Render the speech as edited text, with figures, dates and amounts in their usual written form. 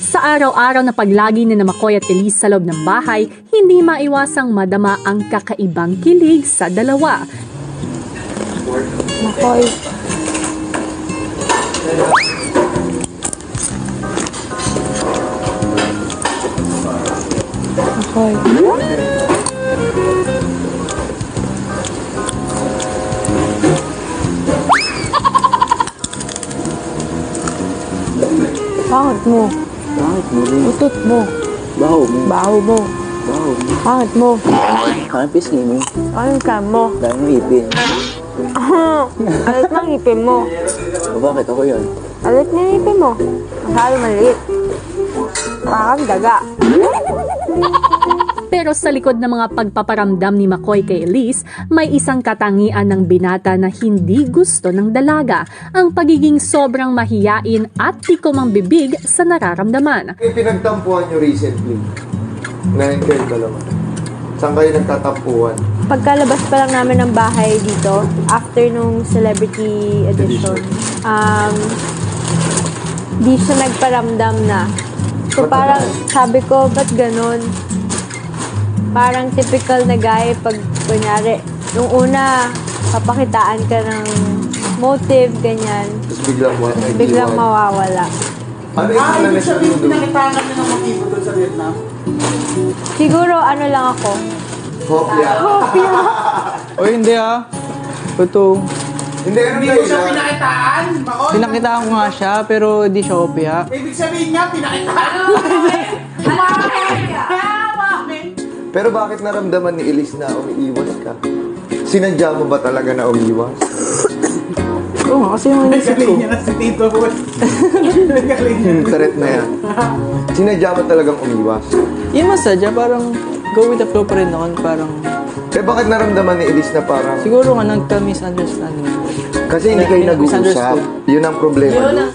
Sa araw-araw na paglagi ni Makoy at Elise sa loob ng bahay, hindi maiwasang madama ang kakaibang kilig sa dalawa. Makoy. Makoy. Pangit mo. Bakit mo rin? Utot mo. Baho mo. Baho mo. Baho mo. Pangit mo. Parang pisngi mo. Anong ka mo? Dahil mo ipin. Alit ng ngipin mo. O bakit ako yun? Alit ng ngipin mo. Masyado maliit. Parang daga. Pero sa likod ng mga pagpaparamdam ni Makoy kay Elise, may isang katangian ng binata na hindi gusto ng dalaga, ang pagiging sobrang mahiyain at tikom ang bibig sa nararamdaman. Yung pinagtampuhan nyo recently, na kayo dalawa, saan kayo nagtatampuhan? Pagkalabas pa lang namin ng bahay dito, after nung celebrity edition, di siya nagparamdam na. So parang sabi ko, ba't ganun? Parang typical na guy pag kunyari, nung una, papakitaan ka ng motive, ganyan. Tapos Biglang mawawala. Ano yung Ibig sabihin, pinakitangan nyo ng motibo doon sa Vietnam? Siguro ano lang ako. Hopya. O hindi ah. Ito. Hindi, ano Hindi kayo mo siya na? pinakitaan. Makoy. Pinakitaan ko nga siya, pero di siya opya. Ibig sabihin nga, pinakitaan. Pero bakit naramdaman ni Elise na umiiwas ka? Sinadya mo ba talaga na umiiwas? Oo nga, kasi yung inisip ko. Galing niya na si Tito Boy. Galing niya. Threat na yan. Sinadya mo talagang umiiwas? Yung masadya, parang go with the flow pa rin noon. Parang, Bakit naramdaman ni Elise na parang... siguro nga nagka-misunderstanding. Kasi hindi kayo nag-uusap. Misunderstood. Yun ang problema. Yun doon. ang